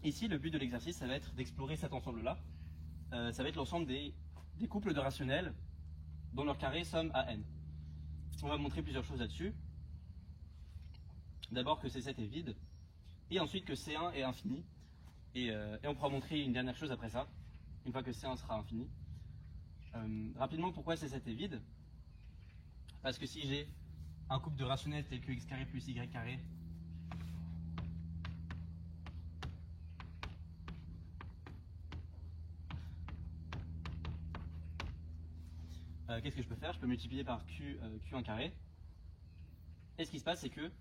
Ici, le but de l'exercice, ça va être d'explorer cet ensemble-là. Ça va être l'ensemble des couples de rationnels dont leur carré somme à n. On va montrer plusieurs choses là-dessus. D'abord que C7 est vide, et ensuite que C1 est infini. Et on pourra montrer une dernière chose après ça, une fois que C1 sera infini. Rapidement, pourquoi C7 est vide? Parce que si j'ai un couple de rationnels tel que x carré plus y carré qu'est-ce que je peux faire? Je peux multiplier par Q1 carré. Et ce qui se passe, c'est que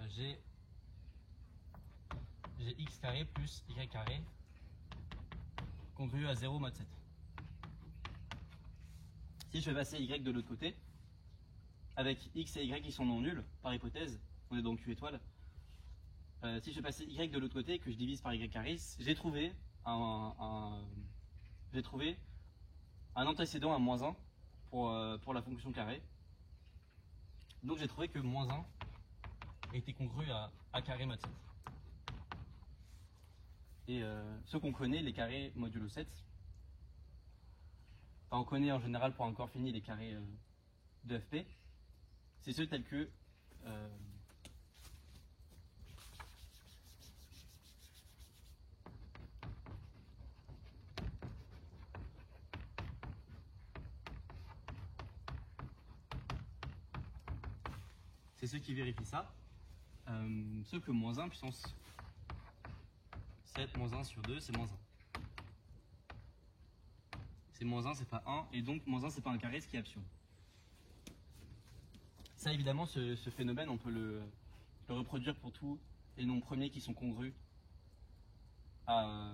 j'ai x carré plus y carré congru à 0 mod 7. Si je fais passer y de l'autre côté, avec x et y qui sont non nuls, par hypothèse, on est dans Q étoile, si je fais passer y de l'autre côté et que je divise par y carré, j'ai trouvé un antécédent à moins 1 pour la fonction carré. Donc j'ai trouvé que moins 1 était congru à a carré mod 7. Et ce qu'on connaît, les carrés modulo 7, enfin, on connaît en général pour un corps fini les carrés de FP, c'est ceux tels que c'est ceux qui vérifient ça, sauf que moins 1 puissance 7 moins 1 sur 2 c'est moins 1. C'est moins 1, c'est pas 1, et donc moins 1 c'est pas un carré, ce qui est absurde. Ça évidemment, ce phénomène, on peut le reproduire pour tous les nombres premiers qui sont congrus à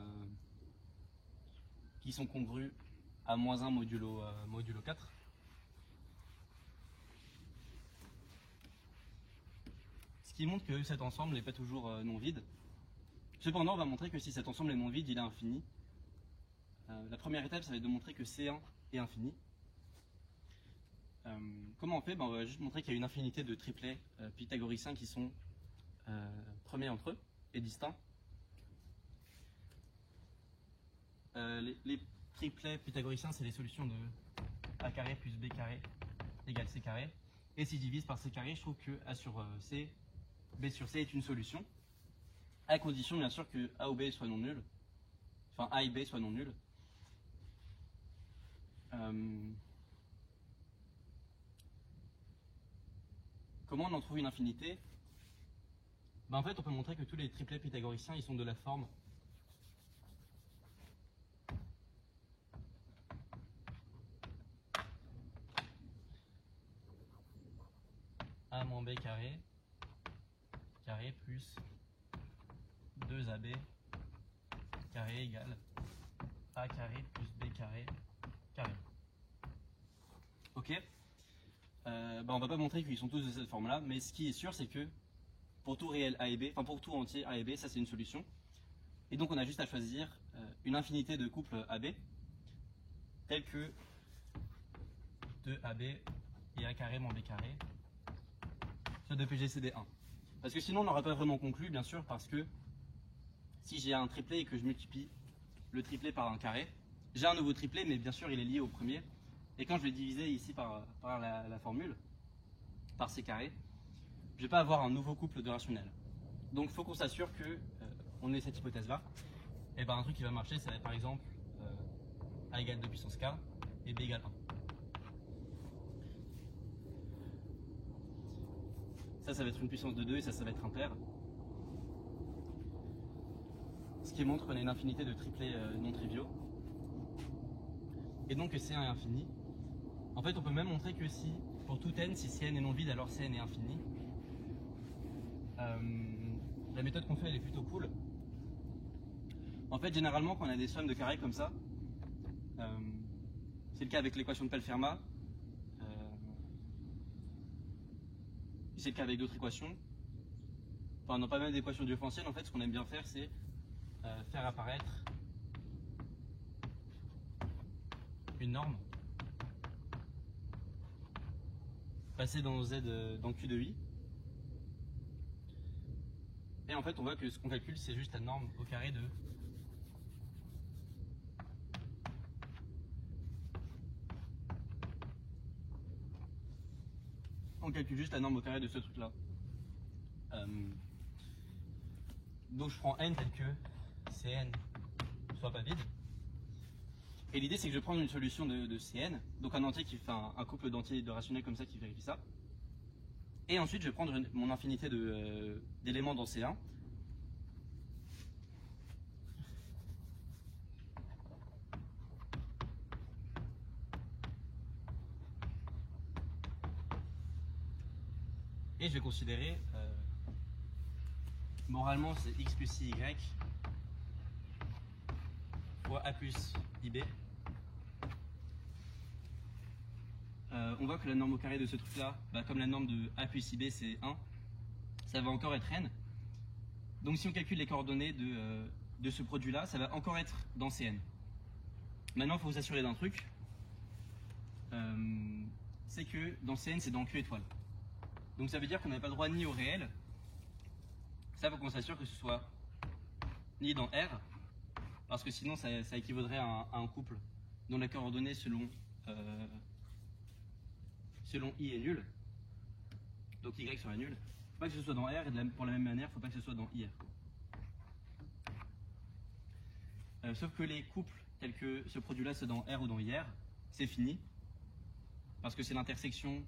moins 1 modulo 4. Ce qui montre que cet ensemble n'est pas toujours non vide. Cependant, on va montrer que si cet ensemble est non vide, il est infini. La première étape, ça va être de montrer que C1 est infini. Comment on fait? On va juste montrer qu'il y a une infinité de triplets pythagoriciens qui sont premiers entre eux et distincts. Les triplets pythagoriciens, c'est les solutions de a carré plus b carré égale c carré. Et si je divise par c carré, je trouve que a sur c, b sur c est une solution, à condition bien sûr que a ou b soit non nul, enfin a et b soient non nuls. Comment on en trouve une infinité? En fait, on peut montrer que tous les triplets pythagoriciens ils sont de la forme a moins b carré plus 2ab carré égale a carré plus b carré carré. Ok, on va pas montrer qu'ils sont tous de cette forme là, mais ce qui est sûr c'est que pour tout réel a et b, enfin pour tout entier a et b, ça c'est une solution. Et donc on a juste à choisir une infinité de couples AB tels que 2AB et A carré moins B carré soit de PGCD1. Parce que sinon on n'aurait pas vraiment conclu, bien sûr, parce que si j'ai un triplet et que je multiplie le triplet par un carré, j'ai un nouveau triplet, mais bien sûr il est lié au premier. Et quand je vais diviser ici par la formule, par C carré, je ne vais pas avoir un nouveau couple de rationnels. Donc il faut qu'on s'assure que on ait cette hypothèse-là. Et un truc qui va marcher, ça va être par exemple A égale 2 puissance K et B égale 1. Ça va être une puissance de 2 et ça va être impair. Ce qui montre qu'on a une infinité de triplets non triviaux. Et donc que C1 est infini. En fait, on peut même montrer que si, pour tout n, si Cn est non vide, alors Cn est infini. La méthode qu'on fait, elle est plutôt cool. En fait, généralement, quand on a des sommes de carrés comme ça, c'est le cas avec l'équation de Pell-Fermat, c'est le cas avec d'autres équations. Enfin, non, pas même d'équations différentielles. En fait, ce qu'on aime bien faire, c'est faire apparaître une norme, passer dans Z, dans Q de I, Et en fait, on voit que ce qu'on calcule, c'est juste la norme au carré de... On calcule juste la norme au carré de ce truc-là. Donc je prends n tel que Cn soit pas vide. Et l'idée, c'est que je vais prendre une solution de Cn, donc un entier qui fait un couple d'entiers de rationnels comme ça qui vérifie ça. Et ensuite, je vais prendre mon infinité d'éléments dans C1. Et je vais considérer, moralement, c'est x plus i y fois a plus ib. On voit que la norme au carré de ce truc-là, comme la norme de a plus ib c'est 1, ça va encore être n. Donc si on calcule les coordonnées de ce produit-là, ça va encore être dans Cn. Maintenant, il faut vous assurer d'un truc, c'est que dans Cn, c'est dans Q étoile. Donc ça veut dire qu'on n'a pas le droit ni au réel, ça faut qu'on s'assure que ce soit ni dans R, parce que sinon ça équivaudrait à un couple dont la coordonnée selon I est nulle, donc Y serait nul. Il ne faut pas que ce soit dans R, et pour la même manière, il ne faut pas que ce soit dans IR. Sauf que les couples tels que ce produit-là, c'est dans R ou dans IR, c'est fini, parce que c'est l'intersection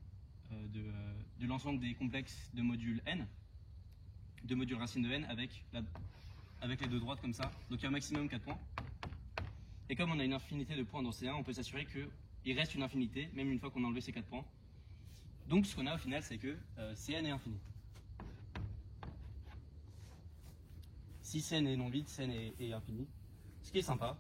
de l'ensemble des complexes de module n, de module racine de n avec les deux droites comme ça. Donc il y a au maximum 4 points. Et comme on a une infinité de points dans C1, on peut s'assurer qu'il reste une infinité, même une fois qu'on a enlevé ces 4 points. Donc ce qu'on a au final, c'est que Cn est infini. Si Cn est non vide, Cn est infini. Ce qui est sympa.